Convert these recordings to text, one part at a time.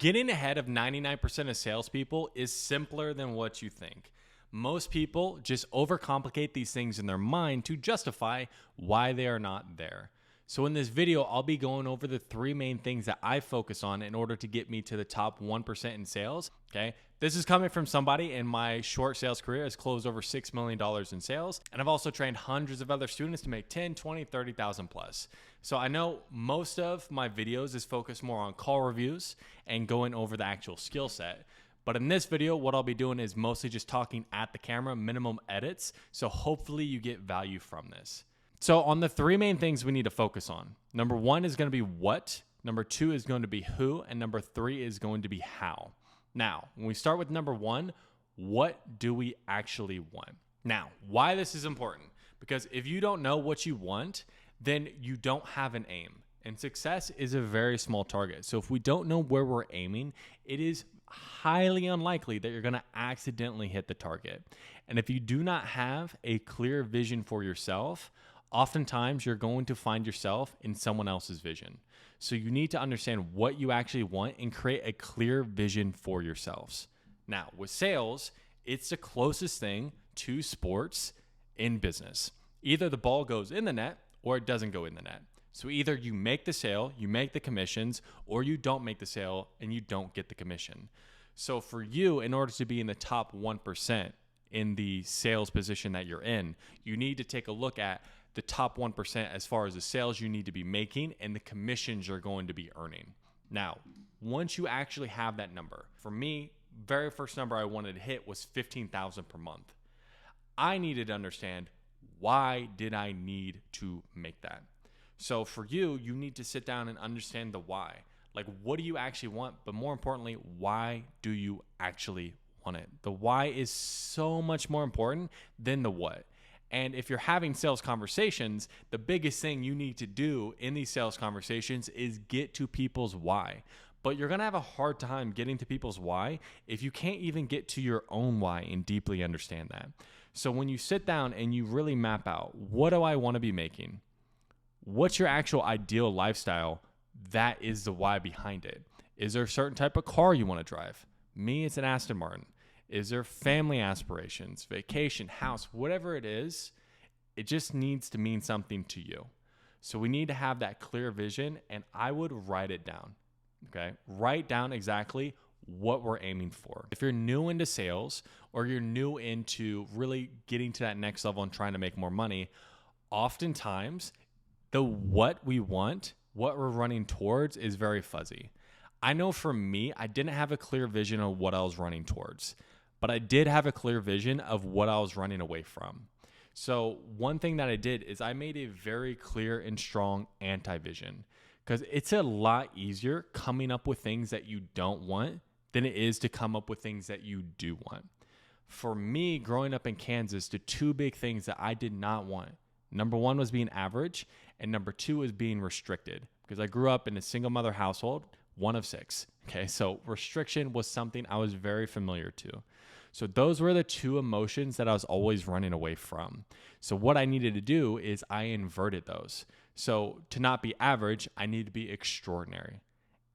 Getting ahead of 99% of salespeople is simpler than what you think. Most people just overcomplicate these things in their mind to justify why they are not there. So in this video, I'll be going over the three main things that I focus on in order to get me to the top 1% in sales. Okay. This is coming from somebody in my short sales career has closed over $6 million in sales. And I've also trained hundreds of other students to make 10, 20, 30,000 plus. So I know most of my videos is focused more on call reviews and going over the actual skill set. But in this video, what I'll be doing is mostly just talking at the camera, minimum edits. So hopefully you get value from this. So on the three main things we need to focus on, number one is going to be what, number two is going to be who, and number three is going to be how. Now, when we start with number one, what do we actually want? Now, why this is important? Because if you don't know what you want, then you don't have an aim. And success is a very small target. So if we don't know where we're aiming, it is highly unlikely that you're going to accidentally hit the target. And if you do not have a clear vision for yourself, oftentimes you're going to find yourself in someone else's vision. So you need to understand what you actually want and create a clear vision for yourselves. Now, with sales, it's the closest thing to sports in business. Either the ball goes in the net or it doesn't go in the net. So either you make the sale, you make the commissions, or you don't make the sale and you don't get the commission. So for you, in order to be in the top 1% in the sales position that you're in, you need to take a look at the top 1% as far as the sales you need to be making and the commissions you're going to be earning. Now, once you actually have that number, for me, very first number I wanted to hit was $15,000 per month. I needed to understand, why did I need to make that? So for you, you need to sit down and understand the why. Like, what do you actually want? But more importantly, why do you actually want it? The why is so much more important than the what. And if you're having sales conversations, the biggest thing you need to do in these sales conversations is get to people's why. But you're going to have a hard time getting to people's why if you can't even get to your own why and deeply understand that. So when you sit down and you really map out, what do I want to be making? What's your actual ideal lifestyle? That is the why behind it. Is there a certain type of car you want to drive? Me, it's an Aston Martin. Is there family aspirations, vacation, house, whatever it is, it just needs to mean something to you. So we need to have that clear vision, and I would write it down, okay? Write down exactly what we're aiming for. If you're new into sales or you're new into really getting to that next level and trying to make more money, oftentimes the what we want, what we're running towards is very fuzzy. I know for me, I didn't have a clear vision of what I was running towards, but I did have a clear vision of what I was running away from. So one thing that I did is I made a very clear and strong anti-vision, because it's a lot easier coming up with things that you don't want than it is to come up with things that you do want. For me, growing up in Kansas, the two big things that I did not want, number one was being average, and number two was being restricted, because I grew up in a single mother household, one of six. Okay, so restriction was something I was very familiar to. So those were the two emotions that I was always running away from. So what I needed to do is I inverted those. So to not be average, I need to be extraordinary.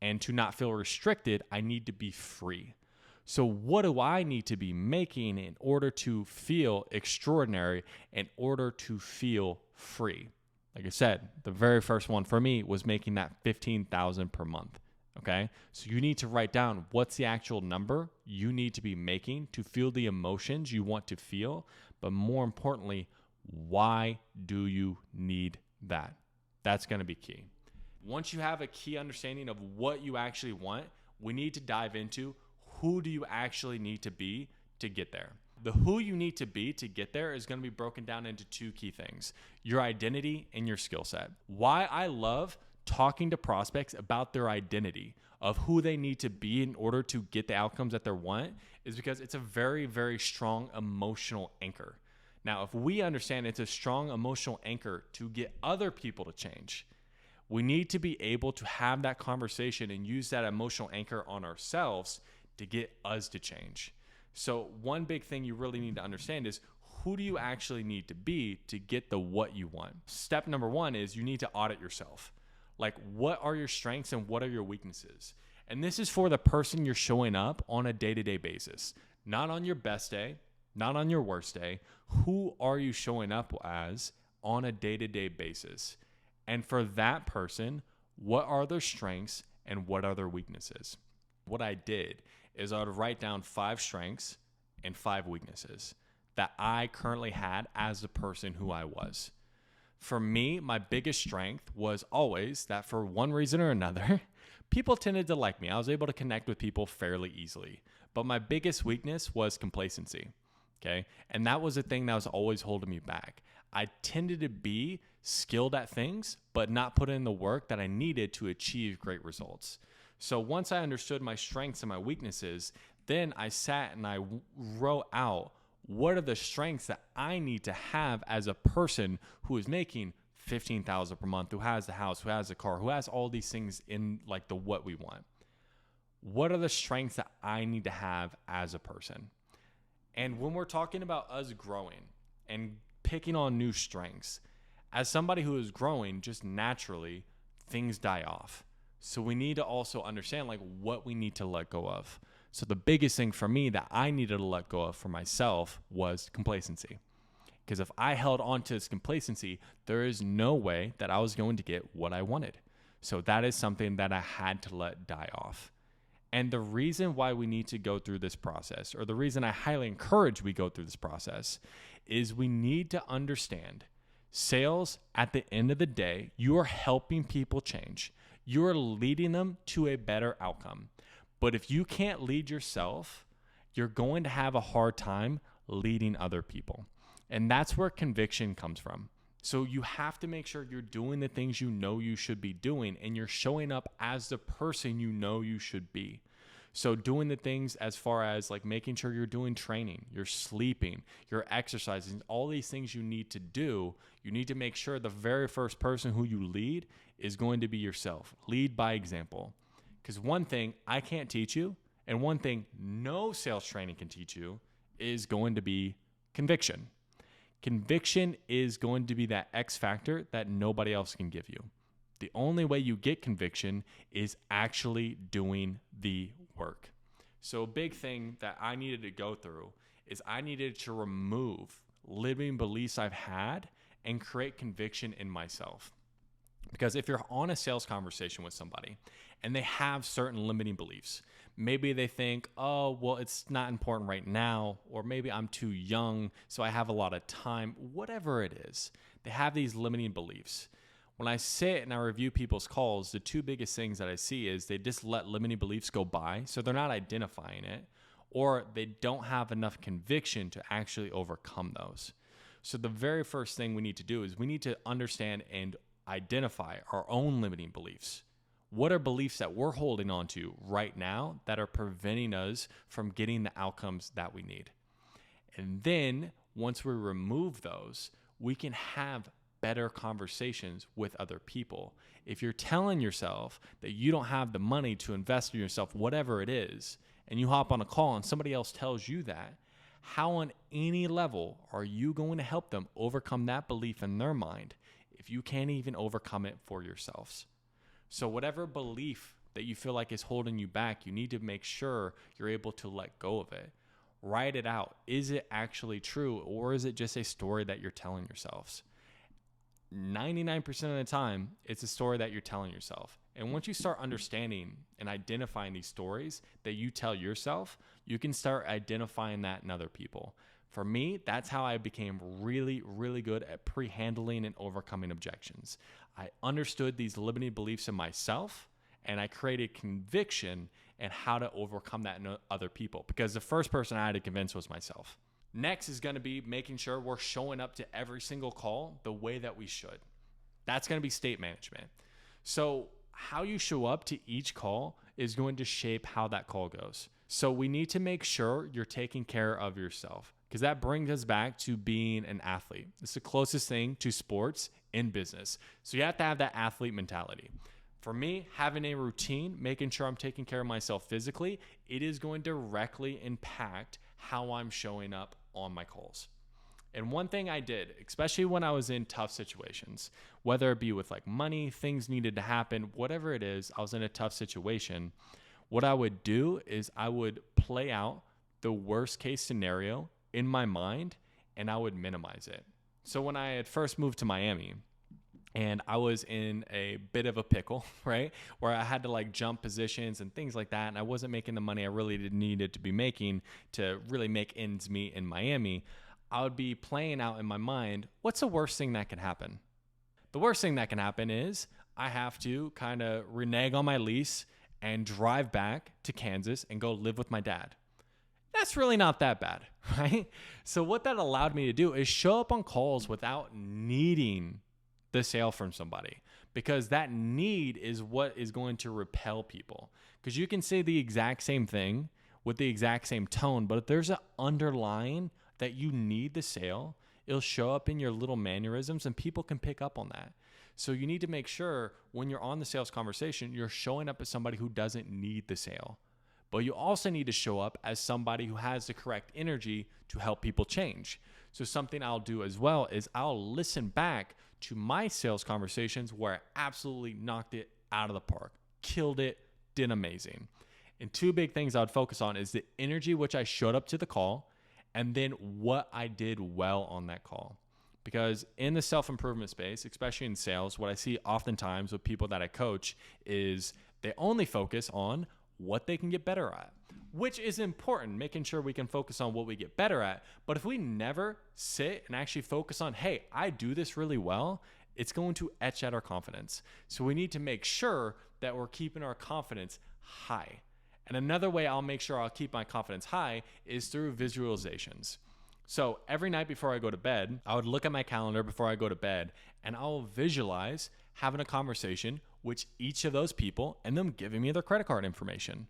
And to not feel restricted, I need to be free. So what do I need to be making in order to feel extraordinary, in order to feel free? Like I said, the very first one for me was making that $15,000 per month. Okay, so you need to write down what's the actual number you need to be making to feel the emotions you want to feel, but more importantly, why do you need that? That's going to be key. Once you have a key understanding of what you actually want, we need to dive into who do you actually need to be to get there. The who you need to be to get there is going to be broken down into two key things: your identity and your skill set. Why I love talking to prospects about their identity of who they need to be in order to get the outcomes that they want is because it's a very, very strong emotional anchor. Now, if we understand it's a strong emotional anchor to get other people to change, we need to be able to have that conversation and use that emotional anchor on ourselves to get us to change. So one big thing you really need to understand is, who do you actually need to be to get the what you want? Step number one is you need to audit yourself. Like, what are your strengths and what are your weaknesses? And this is for the person you're showing up on a day-to-day basis, not on your best day, not on your worst day. Who are you showing up as on a day-to-day basis? And for that person, what are their strengths and what are their weaknesses? What I did is I would write down 5 strengths and 5 weaknesses that I currently had as the person who I was. For me, my biggest strength was always that for one reason or another, people tended to like me. I was able to connect with people fairly easily. But my biggest weakness was complacency. Okay. And that was the thing that was always holding me back. I tended to be skilled at things, but not put in the work that I needed to achieve great results. So once I understood my strengths and my weaknesses, then I sat and I wrote out what are the strengths that I need to have as a person who is making $15,000 per month, who has the house, who has the car, who has all these things in like the what we want. What are the strengths that I need to have as a person? And when we're talking about us growing and picking on new strengths, as somebody who is growing, just naturally, things die off. So we need to also understand like what we need to let go of. So the biggest thing for me that I needed to let go of for myself was complacency. Because if I held on to this complacency, there is no way that I was going to get what I wanted. So that is something that I had to let die off. And the reason why we need to go through this process, or the reason I highly encourage we go through this process, is we need to understand sales at the end of the day, you are helping people change. You are leading them to a better outcome. But if you can't lead yourself, you're going to have a hard time leading other people. And that's where conviction comes from. So you have to make sure you're doing the things you know you should be doing and you're showing up as the person you know you should be. So doing the things as far as like making sure you're doing training, you're sleeping, you're exercising, all these things you need to do, you need to make sure the very first person who you lead is going to be yourself. Lead by example. Because one thing I can't teach you, and one thing no sales training can teach you, is going to be conviction. Conviction is going to be that X factor that nobody else can give you. The only way you get conviction is actually doing the work. So a big thing that I needed to go through is I needed to remove limiting beliefs I've had and create conviction in myself. Because if you're on a sales conversation with somebody and they have certain limiting beliefs, maybe they think, oh, well, it's not important right now, or maybe I'm too young, so I have a lot of time, whatever it is. They have these limiting beliefs. When I sit and I review people's calls, the 2 biggest things that I see is they just let limiting beliefs go by, so they're not identifying it, or they don't have enough conviction to actually overcome those. So the very first thing we need to do is we need to understand and identify our own limiting beliefs. What are beliefs that we're holding on to right now that are preventing us from getting the outcomes that we need? And then once we remove those, we can have better conversations with other people. If you're telling yourself that you don't have the money to invest in yourself, whatever it is, and you hop on a call and somebody else tells you that, how on any level are you going to help them overcome that belief in their mind if you can't even overcome it for yourselves? So whatever belief that you feel like is holding you back, you need to make sure you're able to let go of it. Write it out. Is it actually true, or is it just a story that you're telling yourselves? 99% of the time, it's a story that you're telling yourself. And once you start understanding and identifying these stories that you tell yourself, you can start identifying that in other people. For me, that's how I became really, really good at pre-handling and overcoming objections. I understood these limiting beliefs in myself, and I created conviction and how to overcome that in other people, because the first person I had to convince was myself. Next is going to be making sure we're showing up to every single call the way that we should. That's going to be state management. So how you show up to each call is going to shape how that call goes. So we need to make sure you're taking care of yourself, because that brings us back to being an athlete. It's the closest thing to sports in business. So you have to have that athlete mentality. For me, having a routine, making sure I'm taking care of myself physically, it is going to directly impact how I'm showing up on my calls. And one thing I did, especially when I was in tough situations, whether it be with like money, things needed to happen, whatever it is, I was in a tough situation. What I would do is I would play out the worst case scenario in my mind and I would minimize it. So when I had first moved to Miami, and I was in a bit of a pickle, right? Where I had to like jump positions and things like that. And I wasn't making the money I really needed to be making to really make ends meet in Miami. I would be playing out in my mind, what's the worst thing that can happen? The worst thing that can happen is I have to kind of renege on my lease and drive back to Kansas and go live with my dad. That's really not that bad, right? So what that allowed me to do is show up on calls without needing the sale from somebody, because that need is what is going to repel people. Because you can say the exact same thing with the exact same tone, but if there's an underlying that you need the sale, it'll show up in your little mannerisms and people can pick up on that. So you need to make sure when you're on the sales conversation, you're showing up as somebody who doesn't need the sale. But you also need to show up as somebody who has the correct energy to help people change. So something I'll do as well is I'll listen back to my sales conversations where I absolutely knocked it out of the park, killed it, did amazing. And two big things I would focus on is the energy which I showed up to the call and then what I did well on that call. Because in the self-improvement space, especially in sales, what I see oftentimes with people that I coach is they only focus on what they can get better at, which is important, making sure we can focus on what we get better at. But if we never sit and actually focus on, hey, I do this really well, it's going to etch at our confidence. So we need to make sure that we're keeping our confidence high. And another way I'll make sure I'll keep my confidence high is through visualizations. So every night before I go to bed, I would look at my calendar before I go to bed and I'll visualize having a conversation with each of those people and them giving me their credit card information.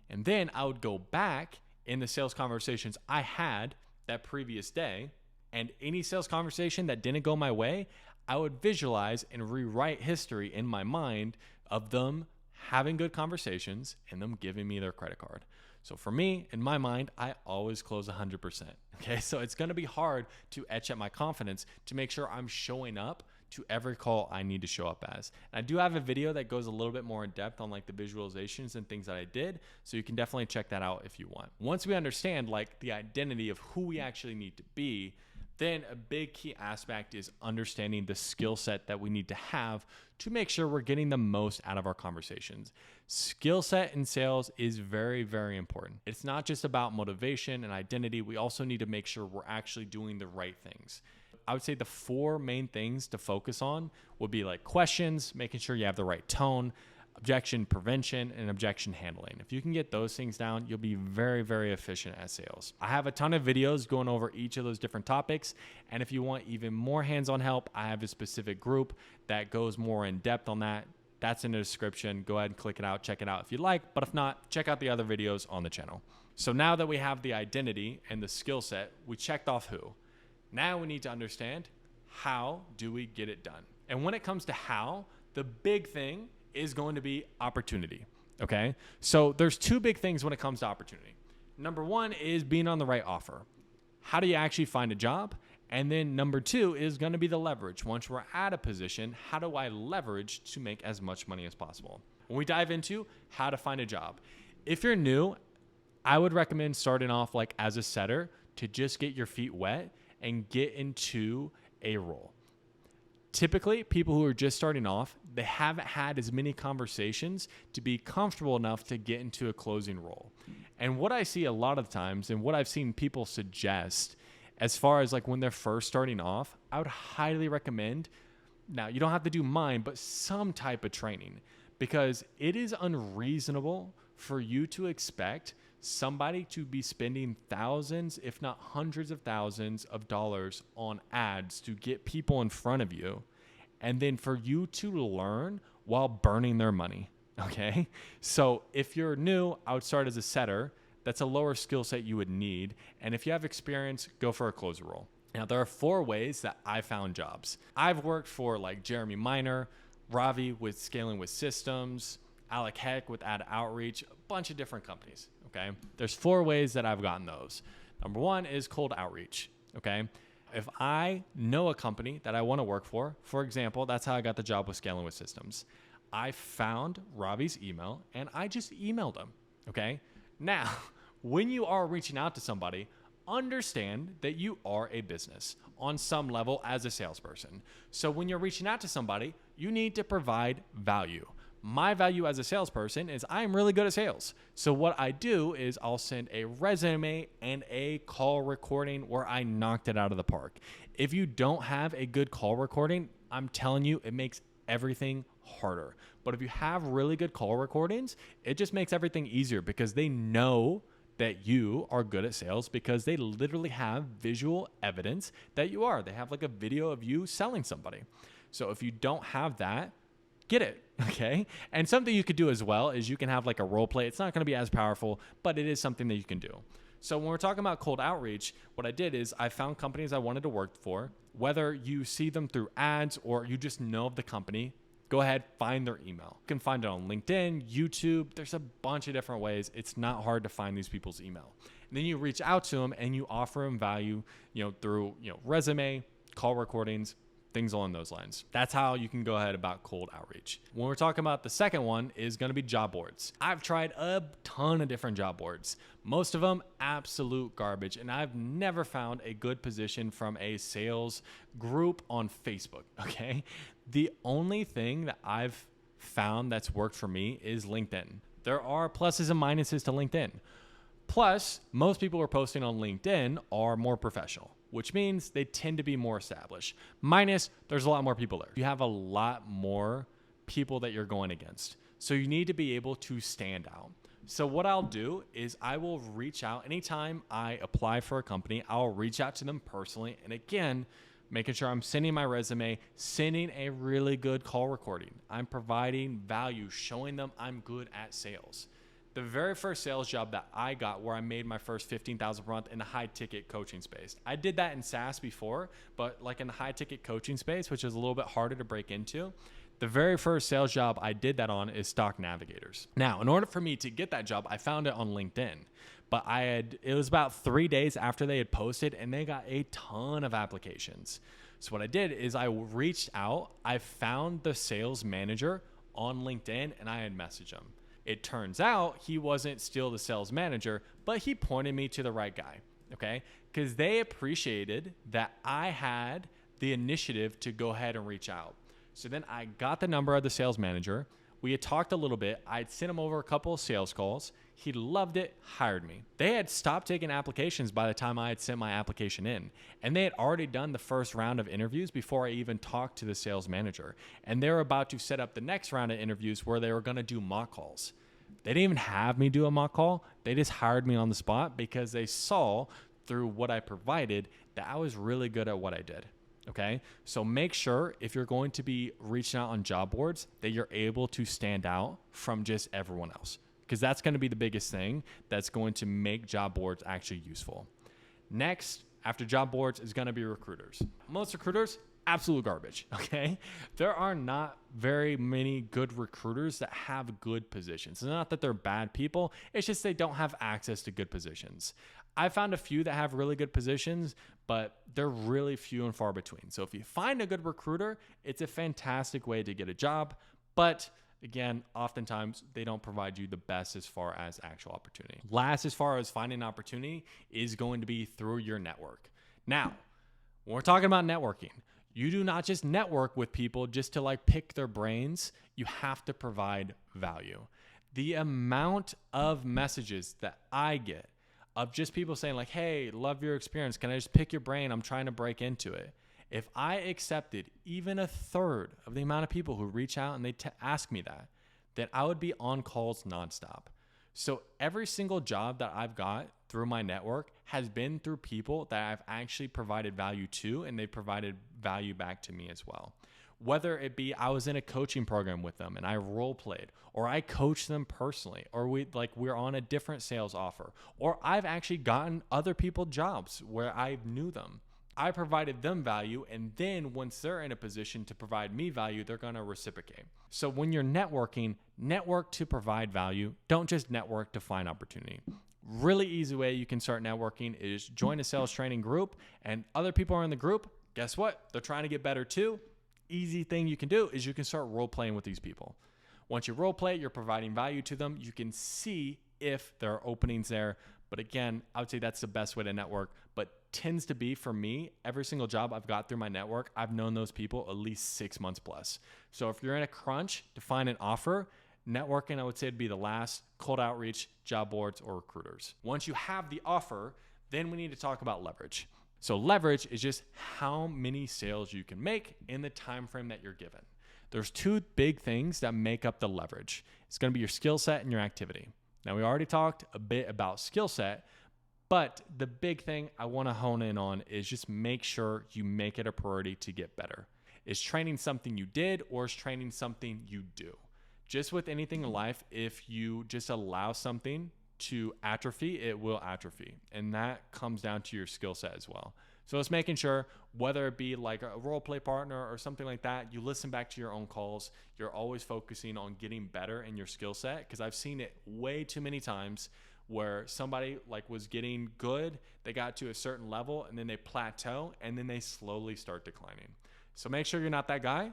And then I would go back in the sales conversations I had that previous day, and any sales conversation that didn't go my way, I would visualize and rewrite history in my mind of them having good conversations and them giving me their credit card. So for me, in my mind, I always close 100%. Okay, so it's going to be hard to etch at my confidence to make sure I'm showing up to every call I need to show up as. And I do have a video that goes a little bit more in depth on like the visualizations and things that I did. So you can definitely check that out if you want. Once we understand like the identity of who we actually need to be, then a big key aspect is understanding the skill set that we need to have to make sure we're getting the most out of our conversations. Skill set in sales is very, very important. It's not just about motivation and identity. We also need to make sure we're actually doing the right things. I would say the four main things to focus on would be like questions, making sure you have the right tone, objection prevention, and objection handling. If you can get those things down, you'll be very, very efficient at sales. I have a ton of videos going over each of those different topics. And if you want even more hands-on help, I have a specific group that goes more in depth on that. That's in the description. Go ahead and click it out, check it out if you like. But if not, check out the other videos on the channel. So now that we have the identity and the skill set, we checked off who. Now we need to understand how do we get it done? And when it comes to how, the big thing is going to be opportunity, okay? So there's two big things when it comes to opportunity. Number one is being on the right offer. How do you actually find a job? And then number two is going to be the leverage. Once we're at a position, how do I leverage to make as much money as possible? When we dive into how to find a job, if you're new, I would recommend starting off like as a setter to just get your feet wet and get into a role. Typically, people who are just starting off, they haven't had as many conversations to be comfortable enough to get into a closing role. And what I see a lot of times and what I've seen people suggest as far as like when they're first starting off, I would highly recommend, now you don't have to do mine, but some type of training, because it is unreasonable for you to expect somebody to be spending thousands, if not hundreds of thousands of dollars on ads to get people in front of you, and then for you to learn while burning their money, okay? So if you're new, I would start as a setter. That's a lower skill set you would need. And if you have experience, go for a closer role. Now, there are 4 ways that I found jobs. I've worked for like Jeremy Miner, Ravi with Scaling with Systems, Alec Heck with Ad Outreach, a bunch of different companies. Okay. There's 4 ways that I've gotten those. Number 1 is cold outreach. Okay. If I know a company that I want to work for example, that's how I got the job with Scaling with Systems. I found Ravi's email and I just emailed him. Okay. Now, when you are reaching out to somebody, understand that you are a business on some level as a salesperson. So when you're reaching out to somebody, you need to provide value. My value as a salesperson is I'm really good at sales. So what I do is I'll send a resume and a call recording where I knocked it out of the park. If you don't have a good call recording, I'm telling you, it makes everything harder. But if you have really good call recordings, it just makes everything easier because they know that you are good at sales because they literally have visual evidence that you are. They have like a video of you selling somebody. So if you don't have that, get it, okay? And something you could do as well is you can have like a role play. It's not going to be as powerful, but it is something that you can do. So when we're talking about cold outreach, what I did is I found companies I wanted to work for. Whether you see them through ads or you just know of the company, go ahead, find their email. You can find it on LinkedIn, YouTube. There's a bunch of different ways. It's not hard to find these people's email. And then you reach out to them and you offer them value, through, resume, call recordings, things along those lines. That's how you can go ahead about cold outreach. When we're talking about the second one is going to be job boards. I've tried a ton of different job boards. Most of them absolute garbage. And I've never found a good position from a sales group on Facebook. Okay. The only thing that I've found that's worked for me is LinkedIn. There are pluses and minuses to LinkedIn. Plus, most people who are posting on LinkedIn are more professional, which means they tend to be more established. Minus, there's a lot more people there. You have a lot more people that you're going against. So you need to be able to stand out. So what I'll do is I will reach out anytime I apply for a company, I'll reach out to them personally. And again, making sure I'm sending my resume, sending a really good call recording. I'm providing value, showing them I'm good at sales. The very first sales job that I got where I made my first $15,000 per month in the high ticket coaching space. I did that in SaaS before, but like in the high ticket coaching space, which is a little bit harder to break into, the very first sales job I did that on is Stock Navigators. Now, in order for me to get that job, I found it on LinkedIn, but it was about 3 days after they had posted and they got a ton of applications. So what I did is I reached out, I found the sales manager on LinkedIn and I had messaged him. It turns out he wasn't still the sales manager, but he pointed me to the right guy, okay? Because they appreciated that I had the initiative to go ahead and reach out. So then I got the number of the sales manager. We had talked a little bit. I'd sent him over a couple of sales calls. He loved it, hired me. They had stopped taking applications by the time I had sent my application in. And they had already done the first round of interviews before I even talked to the sales manager. And they were about to set up the next round of interviews where they were going to do mock calls. They didn't even have me do a mock call. They just hired me on the spot because they saw through what I provided that I was really good at what I did. Okay. So make sure if you're going to be reaching out on job boards that you're able to stand out from just everyone else, because that's going to be the biggest thing that's going to make job boards actually useful. Next, after job boards is going to be recruiters. Most recruiters, absolute garbage, okay? There are not very many good recruiters that have good positions. It's not that they're bad people. It's just they don't have access to good positions. I found a few that have really good positions, but they're really few and far between. So if you find a good recruiter, it's a fantastic way to get a job. But again, oftentimes they don't provide you the best as far as actual opportunity. Last, as far as finding an opportunity, is going to be through your network. Now, when we're talking about networking, you do not just network with people just to like pick their brains. You have to provide value. The amount of messages that I get of just people saying like, hey, love your experience. Can I just pick your brain? I'm trying to break into it. If I accepted even a third of the amount of people who reach out and they ask me that, then I would be on calls nonstop. So every single job that I've got through my network has been through people that I've actually provided value to, and they provided value back to me as well. Whether it be I was in a coaching program with them and I role played, or I coached them personally, or we're on a different sales offer, or I've actually gotten other people jobs where I knew them. I provided them value, and then once they're in a position to provide me value, they're going to reciprocate. So when you're networking, network to provide value. Don't just network to find opportunity. Really easy way you can start networking is join a sales training group, and other people are in the group. Guess what? They're trying to get better too. Easy thing you can do is you can start role playing with these people. Once you role play, you're providing value to them. You can see if there are openings there. But again, I would say that's the best way to network, but tends to be for me, every single job I've got through my network, I've known those people at least 6 months plus. So if you're in a crunch to find an offer, networking, I would say, would be the last. Cold outreach, job boards, or recruiters. Once you have the offer, then we need to talk about leverage. So leverage is just how many sales you can make in the time frame that you're given. There's two big things that make up the leverage. It's going to be your skill set and your activity. Now, we already talked a bit about skill set, but the big thing I want to hone in on is just make sure you make it a priority to get better. Is training something you did, or is training something you do? Just with anything in life, if you just allow something to atrophy, it will atrophy. And that comes down to your skill set as well. So it's making sure, whether it be like a role play partner or something like that, you listen back to your own calls. You're always focusing on getting better in your skill set, because I've seen it way too many times where somebody like was getting good, they got to a certain level, and then they plateau, and then they slowly start declining. So make sure you're not that guy.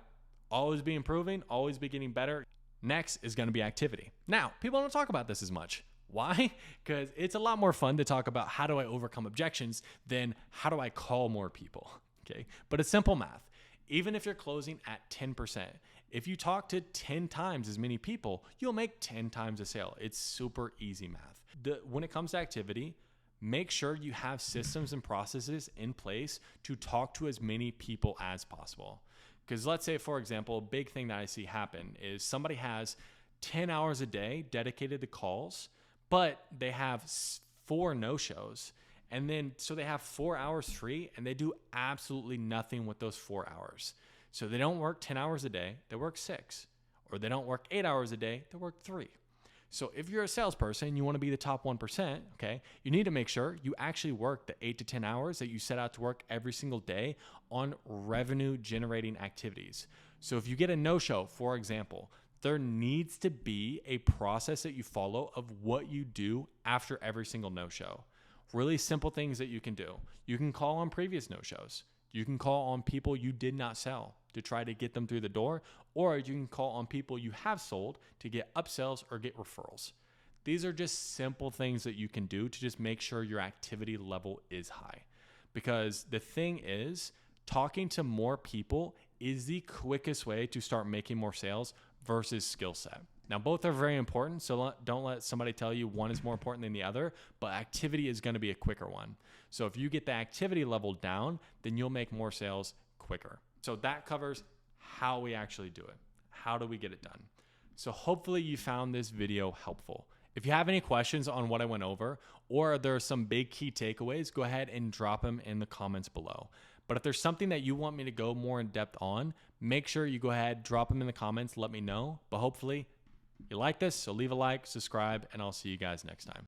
Always be improving, always be getting better. Next is going to be activity. Now, people don't talk about this as much. Why? Because it's a lot more fun to talk about how do I overcome objections than how do I call more people. Okay. But it's simple math. Even if you're closing at 10%, if you talk to 10 times as many people, you'll make 10 times a sale. It's super easy math. When it comes to activity, make sure you have systems and processes in place to talk to as many people as possible. Because let's say, for example, a big thing that I see happen is somebody has 10 hours a day dedicated to calls, but they have 4 no-shows. And then, so they have 4 hours free, and they do absolutely nothing with those 4 hours. So they don't work 10 hours a day, they work 6. Or they don't work 8 hours a day, they work 3. So if you're a salesperson and you want to be the top 1%, okay, you need to make sure you actually work the 8 to 10 hours that you set out to work every single day on revenue generating activities. So if you get a no-show, for example, there needs to be a process that you follow of what you do after every single no-show. Really simple things that you can do. You can call on previous no-shows. You can call on people you did not sell to try to get them through the door, or you can call on people you have sold to get upsells or get referrals. These are just simple things that you can do to just make sure your activity level is high. Because the thing is, talking to more people is the quickest way to start making more sales versus skill set. Now, both are very important, so don't let somebody tell you one is more important than the other, but activity is going to be a quicker one. So if you get the activity level down, then you'll make more sales quicker. So that covers how we actually do it. How do we get it done? So hopefully you found this video helpful. If you have any questions on what I went over, or there are some big key takeaways, go ahead and drop them in the comments below. But if there's something that you want me to go more in depth on, make sure you go ahead, drop them in the comments, let me know. But hopefully you like this, so leave a like, subscribe, and I'll see you guys next time.